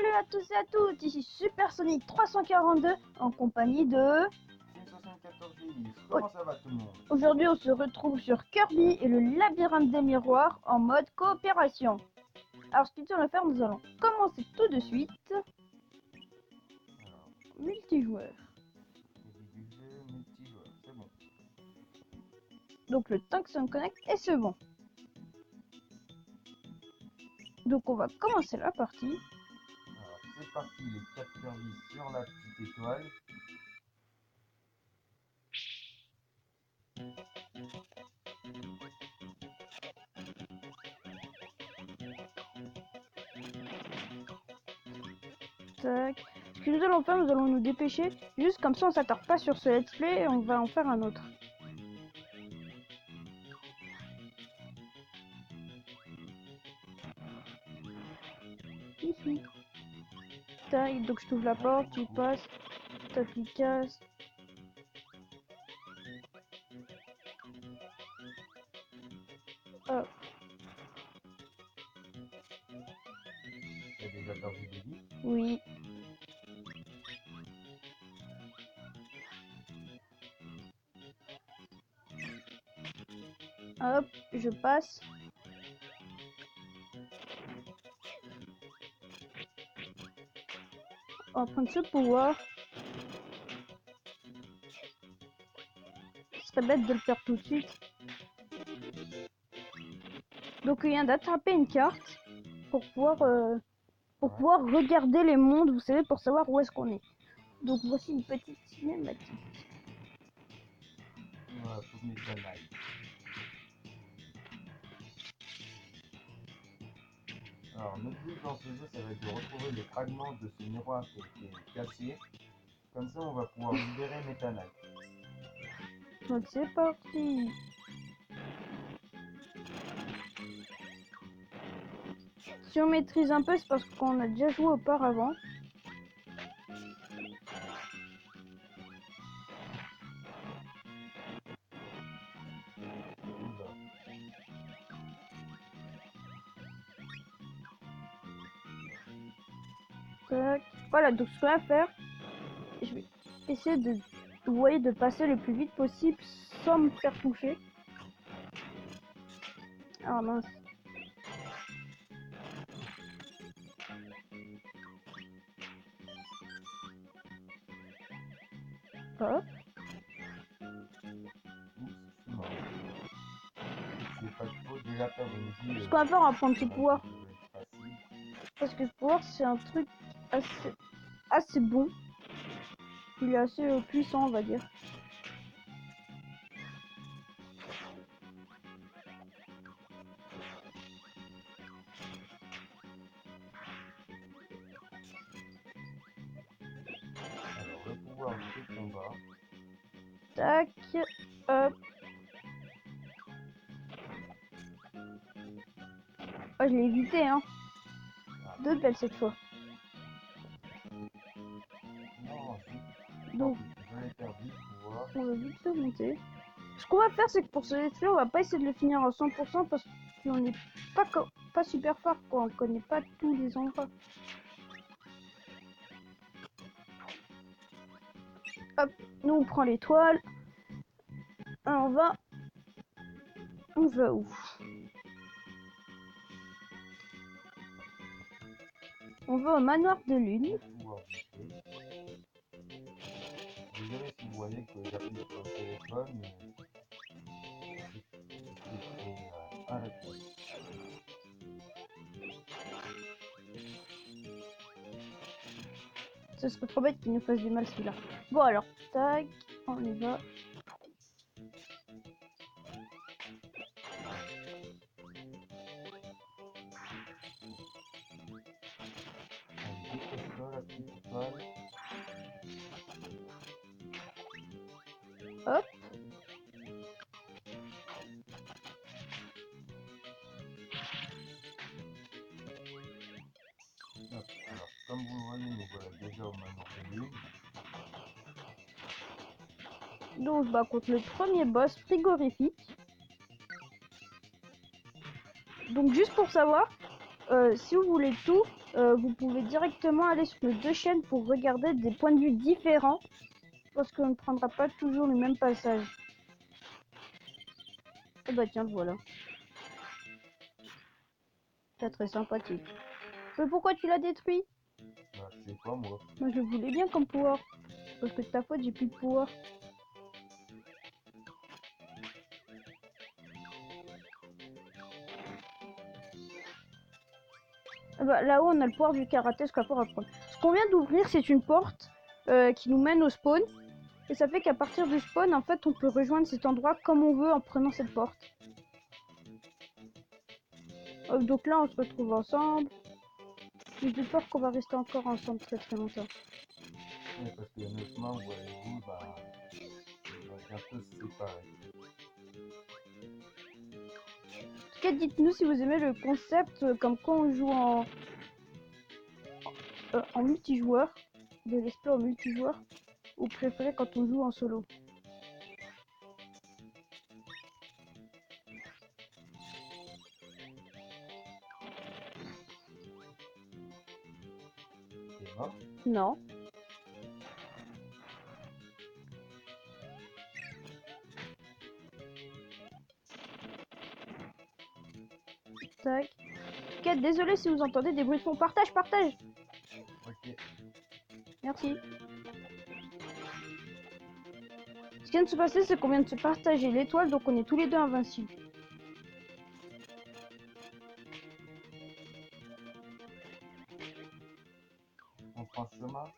Salut à tous et à toutes, ici Supersonic 342 en compagnie de... 74 Comment ça va tout le monde? Aujourd'hui on se retrouve sur Kirby et le labyrinthe des miroirs en mode coopération. Alors ce qu'il tient à faire, nous allons commencer tout de suite. Alors, Multijoueur. début du jeu, multijoueur, c'est bon. Donc le temps que ça me connecte et c'est bon. Donc on va commencer la partie. Alors, c'est parti, les 4 Kirby sur la petite étoile. Tac. Ce que nous allons faire, nous allons nous dépêcher. Juste comme ça on s'attarde pas sur ce let's play et on va en faire un autre. Ici. Tac, donc je t'ouvre la porte, tu passes, t'appliques. Hop. Il y a déjà perdu des vies. Oui. Hop, je passe. On va prendre ce pouvoir. Ce serait bête de le faire tout de suite. Donc il vient d'attraper une carte pour pouvoir regarder les mondes, vous savez, pour savoir où est-ce qu'on est. Donc voici une petite cinématique. Voilà, faut venir de la live. Alors, notre but dans ce jeu, ça va être de retrouver les fragments de ce miroir qui a été cassé. Comme ça, on va pouvoir libérer Meta Knight. Donc c'est parti. Si on maîtrise un peu, c'est parce qu'on a déjà joué auparavant. Oula. Tac. Voilà, donc ce qu'on va faire, je vais essayer de, vous voyez, de passer le plus vite possible sans me faire toucher. Ah mince. Hop. Oups, je suis mort. C'est pas trop déjà perdre une vie. Ce qu'on va faire, on va prendre ce pouvoir. Facile. Parce que ce pouvoir, c'est un truc assez bon. Il est assez puissant, on va dire. Alors, le pouvoir de combat. Tac. Hop. Oh, je l'ai évité, hein. Deux belles cette fois. Non, Donc, je l'ai perdu, pouvoir. on va vite se monter. Ce qu'on va faire, c'est que pour ce let's play, on va pas essayer de le finir à 100% parce qu'on n'est pas super fort, quoi. On connaît pas tous les endroits. Hop, nous on prend l'étoile. Alors on va où? On va au manoir de lune. Désolé si vous voyez que j'appuie sur le téléphone, mais c'est arrêté. Ce serait trop bête qu'il nous fasse du mal celui-là. Bon alors, tac, on y va. Hop. Alors, comme vous le voyez, nous voilà déjà au manoir de lune. Donc on se bat contre le premier boss frigorifique. Donc juste pour savoir, si vous voulez tout, vous pouvez directement aller sur les deux chaînes pour regarder des points de vue différents. Parce qu'on ne prendra pas toujours le même passage. Oh bah tiens, le voilà. C'est très sympathique. Mais pourquoi tu l'as détruit? Bah, je sais pas moi. Moi je voulais bien comme pouvoir. Parce que de ta faute, j'ai plus de pouvoir. Ah bah, là-haut, on a le pouvoir du karaté, ce qu'on va apprendre. Ce qu'on vient d'ouvrir, c'est une porte qui nous mène au spawn. Et ça fait qu'à partir du spawn, en fait, on peut rejoindre cet endroit comme on veut en prenant cette porte. Donc là, on se retrouve ensemble. J'ai de peur qu'on va rester encore ensemble très très longtemps. Oui, parce que honnêtement, vous et vous, bah, on va bientôt se séparer. En tout cas, dites-nous si vous aimez le concept comme quand on joue en multijoueur, de l'esprit en multijoueur, ou préférez quand on joue en solo. C'est mort. Non. Tac. Ok, désolé si vous entendez des bruits de fond. Partage, partage. Ok. Merci. Ce qui vient de se passer, c'est qu'on vient de se partager l'étoile, donc on est tous les deux invincibles. On prend ce chemin.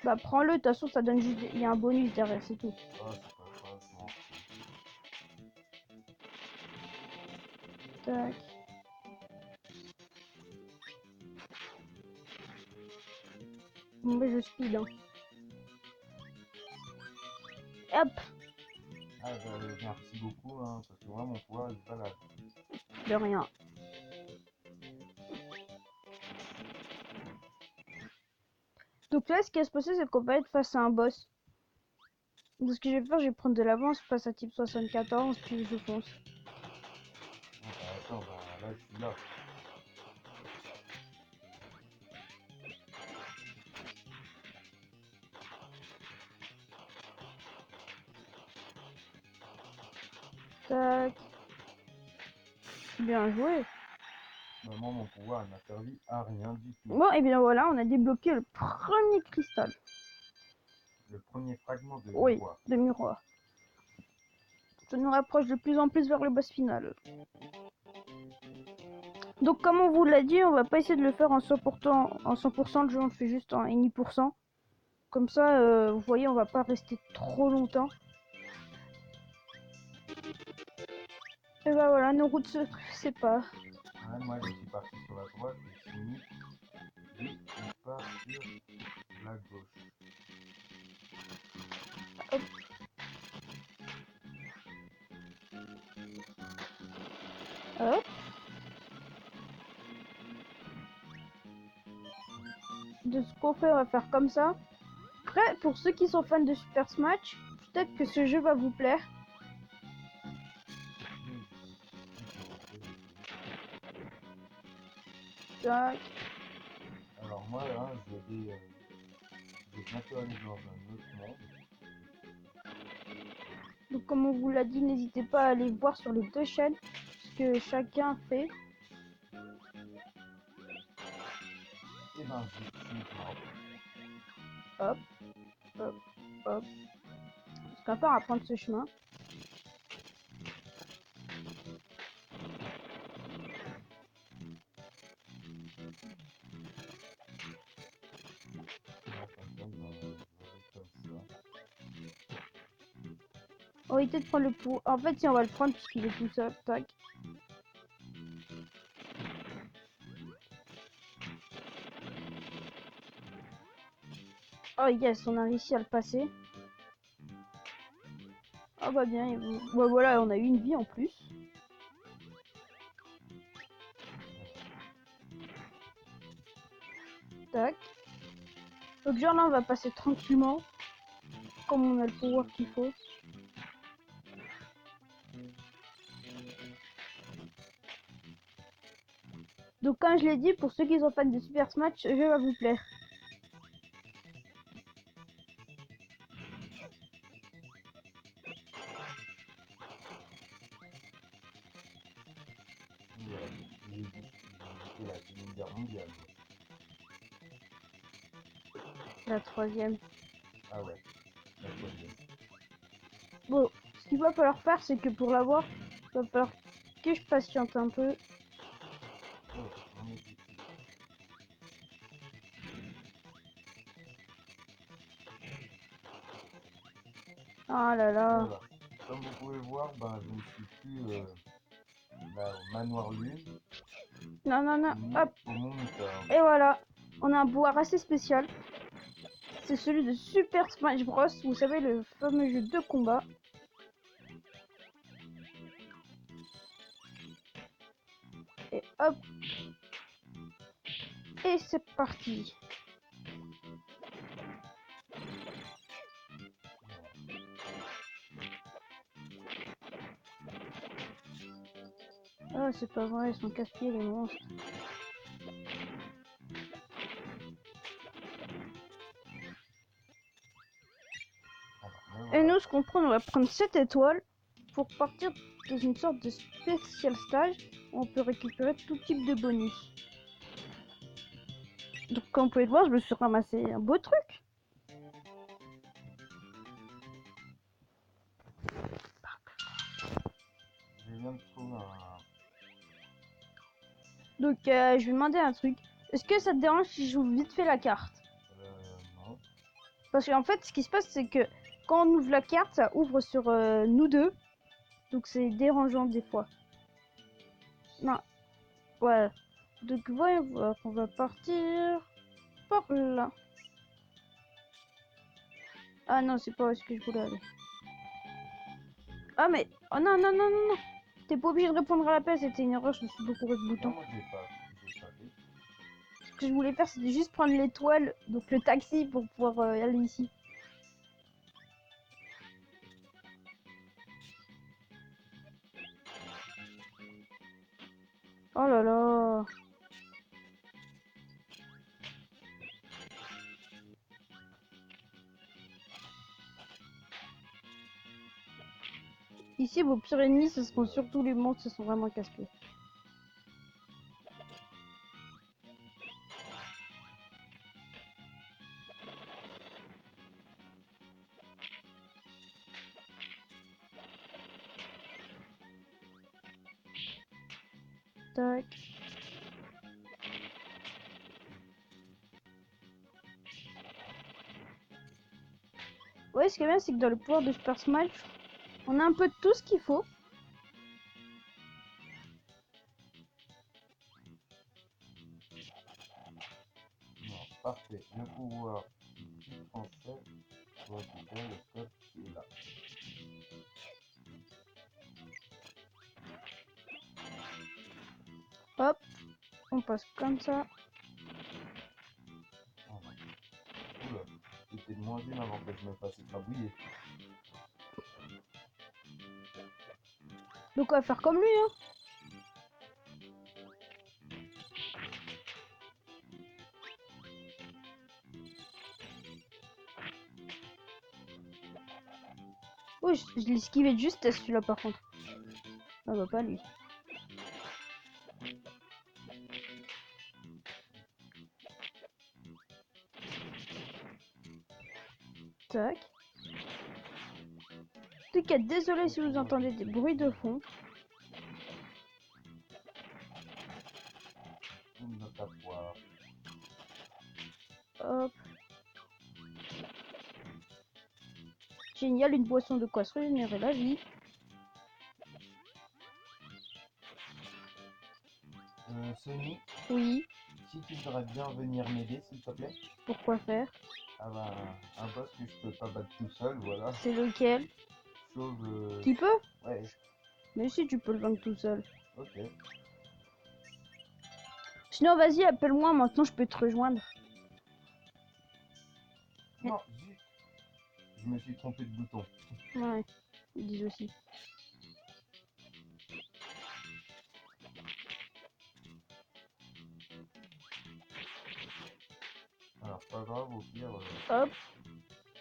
Bah prends-le, de toute façon ça donne juste... Il y a un bonus derrière, c'est tout. Oh, c'est pas grave, je m'en fous. Tac. Bon bah je speed. Hein. Hop. Ah, bah, merci beaucoup, hein, parce que moi, mon pouvoir, il est pas là. De rien. Donc là, ce qui va se passer, c'est qu'on va être face à un boss. Donc ce que je vais faire, je vais prendre de l'avance face à type 74, puis je fonce. Ah, bah, attends, bah, là, je suis là. Tac. Bien joué. Bah, moi, mon pouvoir, il m'a servi à rien du tout. Bon, et bien voilà, on a débloqué le premier cristal. Le premier fragment de Oui, miroir. de miroir. Ça nous rapproche de plus en plus vers le boss final. Donc comme on vous l'a dit, on va pas essayer de le faire en 100%, en 100% le jeu, on le fait juste en 1%. Comme ça, vous voyez, on va pas rester trop longtemps. Et bah voilà, nos routes se séparent. Ouais, moi, je suis parti sur la droite et Simi, lui, il part sur la gauche. Hop. Hop. De ce qu'on fait, on va faire comme ça. Après, pour ceux qui sont fans de Super Smash, peut-être que ce jeu va vous plaire. Tac. Alors moi, là, je vais bientôt aller dans un autre monde. Donc comme on vous l'a dit, n'hésitez pas à aller voir sur les deux chaînes ce que chacun fait. Et ben, je suis mort. Hop, hop, hop. Ce qu'on va faire, on va prendre ce chemin. Là, comme ça, je vais comme ça. On va éviter de prendre le pour. En fait, si on va le prendre puisqu'il est tout seul. Tac. Oh yes, on a réussi à le passer. Ah bah bien, et vous... bah voilà, on a eu une vie en plus. Tac. Donc genre là, on va passer tranquillement. Comme on a le pouvoir qu'il faut. Donc comme je l'ai dit, pour ceux qui sont fans de Super Smash, je vais vous plaire. Voilà. J'ai évité la Seconde Guerre mondiale. La troisième. Ah ouais, la troisième. Bon, ce qu'il va falloir faire, c'est que pour l'avoir, il va falloir que je patiente un peu. Oh, on est ici. Ah là là. Voilà. Comme vous pouvez voir, ben, je ne suis plus là, au manoir lune, Non, non, non. mais Hop. au Mont Moutarde. Et voilà. On a un pouvoir assez spécial. C'est celui de Super Smash Bros. Vous savez, le fameux jeu de combat. Et hop. Et c'est parti. Ah, c'est pas vrai, ils sont casse-pieds les monstres. Alors, Et voilà. nous, ce qu'on prend, on va prendre 7 étoiles pour partir dans une sorte de spécial stage où on peut récupérer tout type de bonus. Donc, comme vous pouvez le voir, je me suis ramassé un beau truc. Je viens de trouver un... Donc, je vais demander un truc. Est-ce que ça te dérange si je joue vite fait la carte? Non. Parce qu'en fait, ce qui se passe, c'est que quand on ouvre la carte, ça ouvre sur nous deux. Donc, c'est dérangeant des fois. Non, voilà. Donc, voyons voir. On va partir par là. Ah non, c'est pas où est-ce que je voulais aller. Ah, mais... Oh non, non, non, non, non. T'es pas obligé de répondre à l'appel, c'était une erreur, je me suis beaucoup le bouton. Non, moi j'ai pas fait. Ce que je voulais faire, c'était juste prendre l'étoile, donc le taxi, pour pouvoir aller ici. Oh là là. Ici, vos pires ennemis, ce seront surtout les monstres, ce sont vraiment casse-pieds. Tac. Ouais, ce qui est bien, c'est que dans le pouvoir de Super Smash, on a un peu de tout ce qu'il faut. Non, parfait. Le pouvoir du français pour récupérer le code qui est là. Hop, on passe comme ça. Voilà. Oula, c'était de moins une avant que je me fasse écrabouiller. Donc on va faire comme lui, hein. Oui, je l'ai esquivé de justesse celui-là par contre. Ah bah pas lui. Tac. En tout cas, désolé si vous entendez des bruits de fond. Une note à poire. Hop. Génial, une boisson de quoi se régénérer la vie. Sony, Oui, si tu voudrais bien venir m'aider, s'il te plaît. pourquoi faire? Ah bah, un boss que je peux pas battre tout seul, voilà. C'est lequel? Chauve... Qui peut? Ouais, Mais si tu peux le vaincre tout seul. ok. Sinon, vas-y, appelle-moi, maintenant je peux te rejoindre. Non, zut. Je me suis trompé de bouton. Ouais, ils disent aussi. pas grave, au pire, Hop.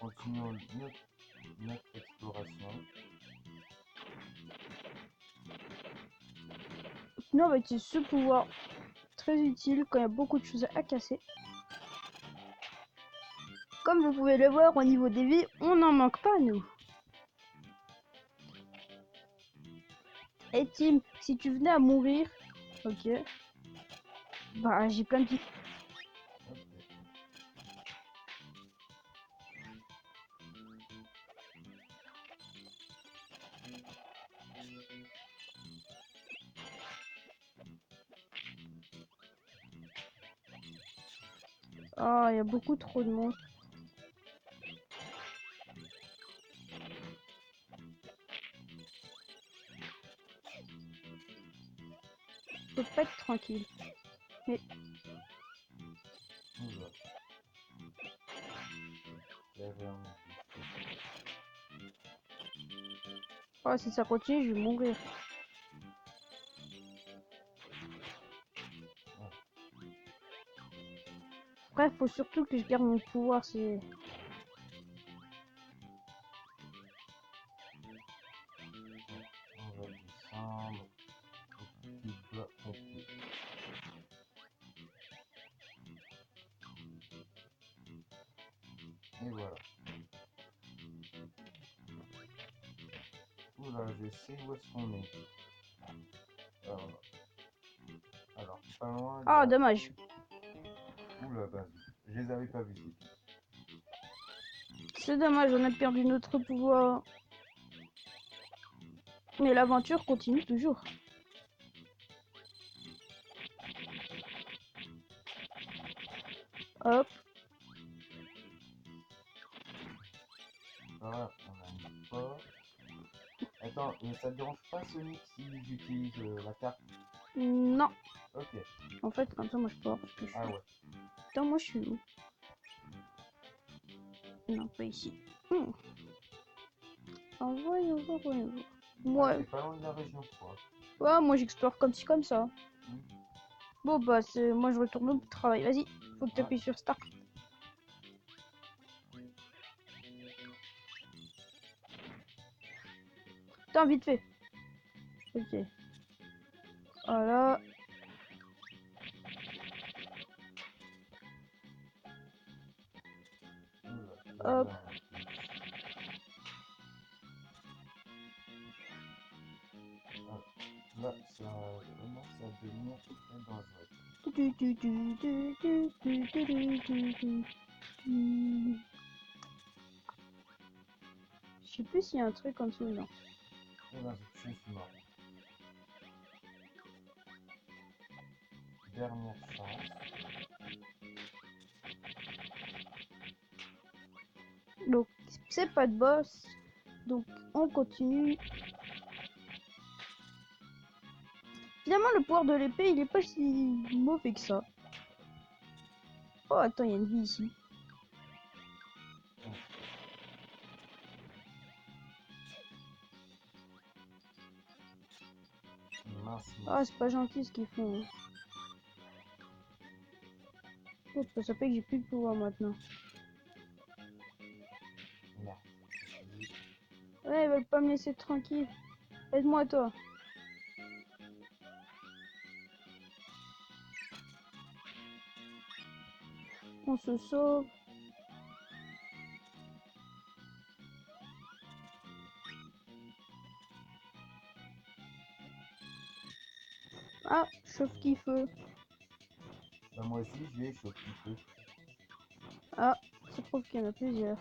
continuons notre exploration. Sinon, on va utiliser ce pouvoir très utile quand il y a beaucoup de choses à casser. Comme vous pouvez le voir au niveau des vies, on n'en manque pas nous. Et Tim, si tu venais à mourir, ok. Bah j'ai plein de vie. Ok. Ah, il y a beaucoup trop de monstres. Je peux pas être tranquille. Mais Oula. Il y avait un oh, si ça continue, je vais mourir. Bref, faut surtout que je garde mon pouvoir. C'est on va descendre. Il doit compter. Et voilà. Oula, je sais où est-ce qu'on est. Alors, pas loin. Il y ah a... dommage. Oula, bah, je les avais pas vus. C'est dommage, on a perdu notre pouvoir. Mais l'aventure continue toujours. Hop. Voilà, on a une porte. Attends, mais ça te dérange pas Sonic si j'utilise la carte? Non. Ok. En fait, comme ça, moi je peux voir ce que je suis. Ah ouais. Attends, moi je suis où? Non, pas ici. Ah, voyons voir, voyons voir. Ah, Ouais. t'es pas loin de la région 3. Ouais, moi j'explore comme ci, comme ça. Hmm. Bon, bah, moi je retourne au travail. Vas-y, faut que tu Ouais. appuies sur Start. Putain, vite fait. Ok. Voilà. Oula, Hop. là, ça commence à devenir très dangereux. Je sais plus s'il y a un truc en dessous, non. Et là, je suis mort. Dernière chance. Donc, c'est pas de boss. Donc, on continue. Finalement, le pouvoir de l'épée, il est pas si mauvais que ça. Oh, attends, il y a une vie ici. Mince, Ah, mince. c'est pas gentil ce qu'ils font. Hein. Oh, ça fait que j'ai plus de pouvoir maintenant. Merde. Ouais, ils veulent pas me laisser tranquille. Aide-moi, toi. On se sauve. Ah, chauffe qui feu. Bah, moi aussi, je vais chauffer un peu. Ah, ça prouve qu'il y en a plusieurs.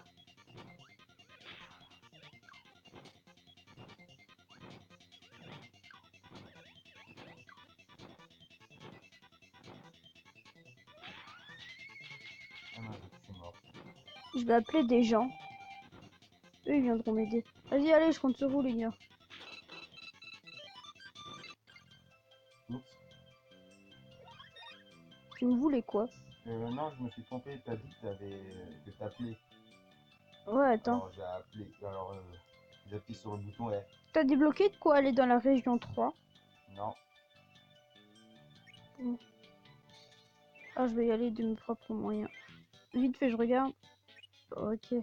Ah non, je suis mort. Je vais appeler des gens. Eux, ils viendront m'aider. Vas-y, allez, je compte sur vous, les gars. Oups. Tu me voulais quoi? Non, je me suis trompé. T'as dit que t'appelais. Ouais, attends. Alors, j'ai appelé. Alors, j'ai appuyé sur le bouton R. T'as débloqué de quoi aller dans la région 3? Non. Ah, je vais y aller de mes propres moyens. vite fait, je regarde. Ok.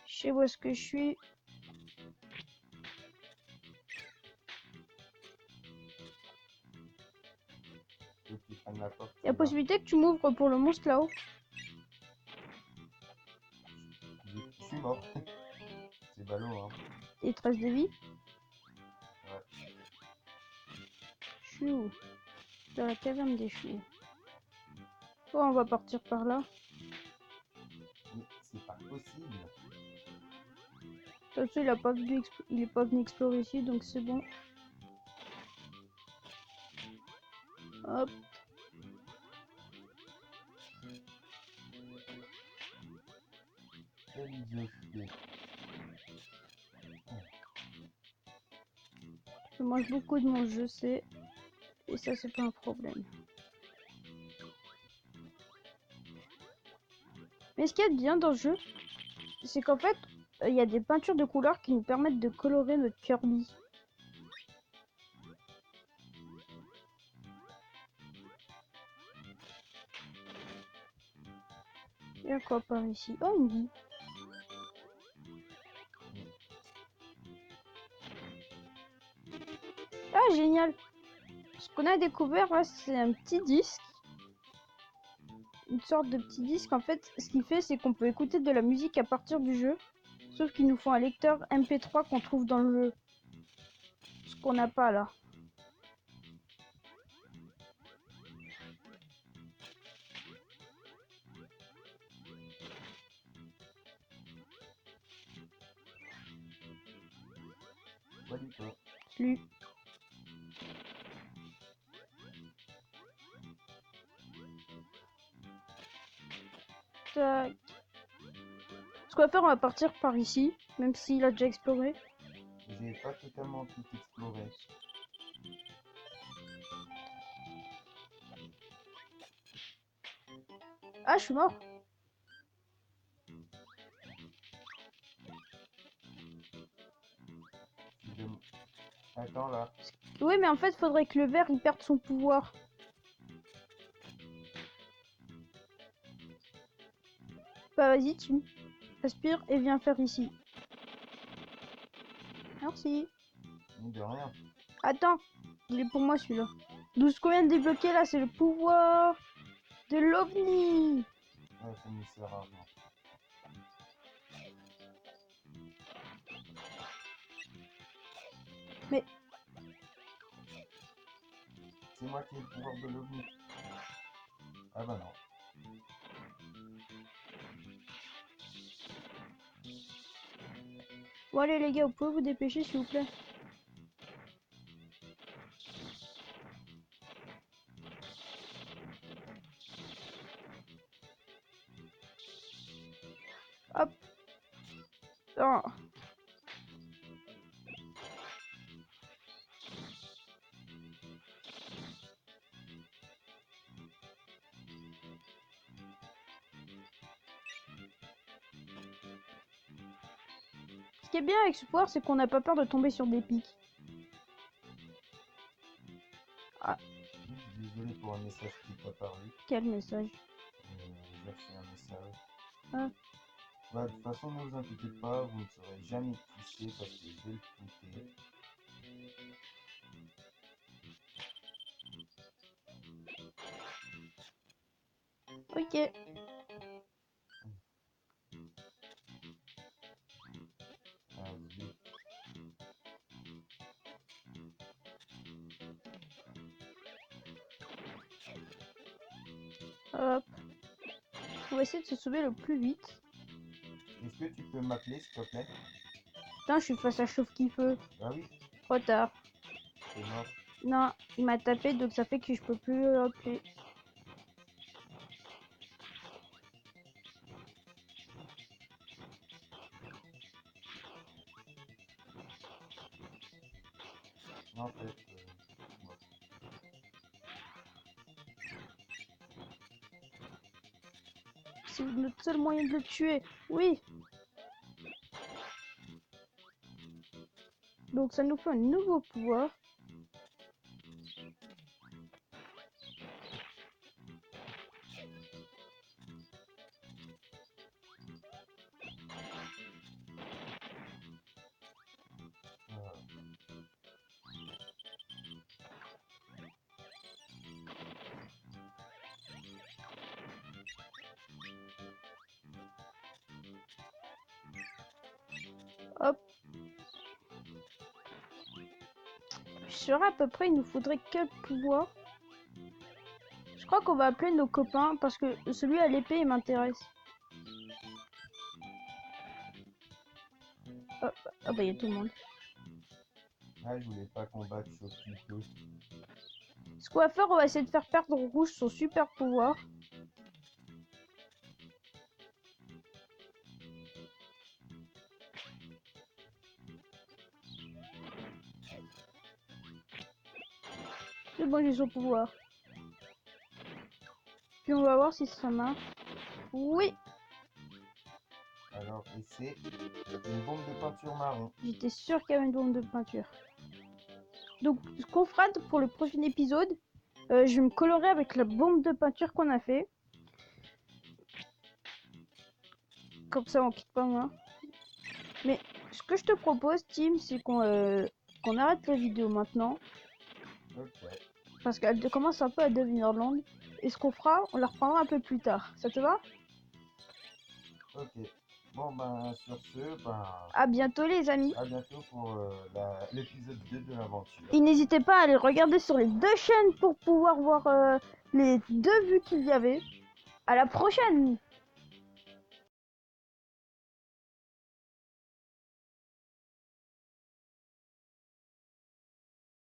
Je sais où est-ce que je suis. Ceux qui prennent la porte. Il y a tu vois. possibilité que tu m'ouvres pour le monstre là-haut. Je suis mort. C'est ballot, hein. Et traces de vie. Ouais. Je suis où? Dans la caverne des choux. Oh, on va partir par là. Mais c'est pas possible. De toute façon, il est pas venu explorer ici, donc c'est bon. Hop. Quel idiot je suis. Je mange beaucoup de mon je sais. Et ça, c'est pas un problème. Mais ce qu'il y a de bien dans le jeu, c'est qu'en fait, il y a des peintures de couleurs qui nous permettent de colorer notre Kirby. Il y a quoi par ici? Oh, une vie. Ah, génial! Ce qu'on a découvert là, c'est un petit disque. Une sorte de petit disque. En fait, ce qu'il fait, c'est qu'on peut écouter de la musique à partir du jeu. Sauf qu'il nous faut un lecteur MP3 qu'on trouve dans le jeu. Ce qu'on n'a pas là. Pas du tout. Lui. Tac. Ce qu'on va faire, on va partir par ici. Même s'il a déjà exploré. J'ai pas totalement tout exploré. Ah, je suis mort. Attends là. Oui, mais en fait, faudrait que le verre il perde son pouvoir. Bah vas-y, Tim. Respire et viens faire ici. Merci. De rien. Attends, il est pour moi celui-là. D'où ce qu'on vient de débloquer là, c'est le pouvoir de l'OVNI. Ouais, ça me sert à rien. Mais C'est moi qui ai le pouvoir de l'OVNI. Ah bah non. bon allez les gars, vous pouvez vous dépêcher s'il vous plaît. Hop. Oh. Ce qui est bien avec ce pouvoir, c'est qu'on n'a pas peur de tomber sur des pics. Ah, Désolé pour un message qui n'est pas paru. quel message. J'ai reçu un message. Ah. Bah, de toute façon, ne vous inquiétez pas, vous ne serez jamais touché parce que je vais le fouter. Ok. Ah, zut. Hop. On va essayer de se sauver le plus vite. Est-ce que tu peux m'appeler s'il te plaît? Putain, je suis face à Chauffe qui feu. Ah oui, Trop tard. c'est mort. Non, il m'a tapé donc ça fait que je peux plus appeler. En fait, bon. C'est notre seul moyen de le tuer. Oui. Donc ça nous fait un nouveau pouvoir. Hop. Je saurais à peu près, il nous faudrait quel pouvoir. Je crois qu'on va appeler nos copains parce que celui à l'épée il m'intéresse. Hop. Ah bah il y a tout le monde. Ah, je voulais pas combattre Chocobo. Ce qu'on va faire, on va essayer de faire perdre au rouge son super pouvoir. C'est bon, j'ai son pouvoir. Puis on va voir si ça marche. Oui, Alors, et c'est une bombe de peinture marron. j'étais sûre qu'il y avait une bombe de peinture. Donc, ce qu'on fera pour le prochain épisode, je vais me colorer avec la bombe de peinture qu'on a fait. Comme ça, on quitte pas moi. Mais ce que je te propose, Tim, c'est qu'on arrête la vidéo maintenant. Ok. Parce qu'elle commence un peu à devenir longue. Et ce qu'on fera, on la reprendra un peu plus tard. Ça te va? Ok. Bon, ben, sur ce, ben, À bientôt les amis. à bientôt pour l'épisode 2 de l'aventure. Et n'hésitez pas à aller regarder sur les deux chaînes pour pouvoir voir les deux vues qu'il y avait. À la prochaine!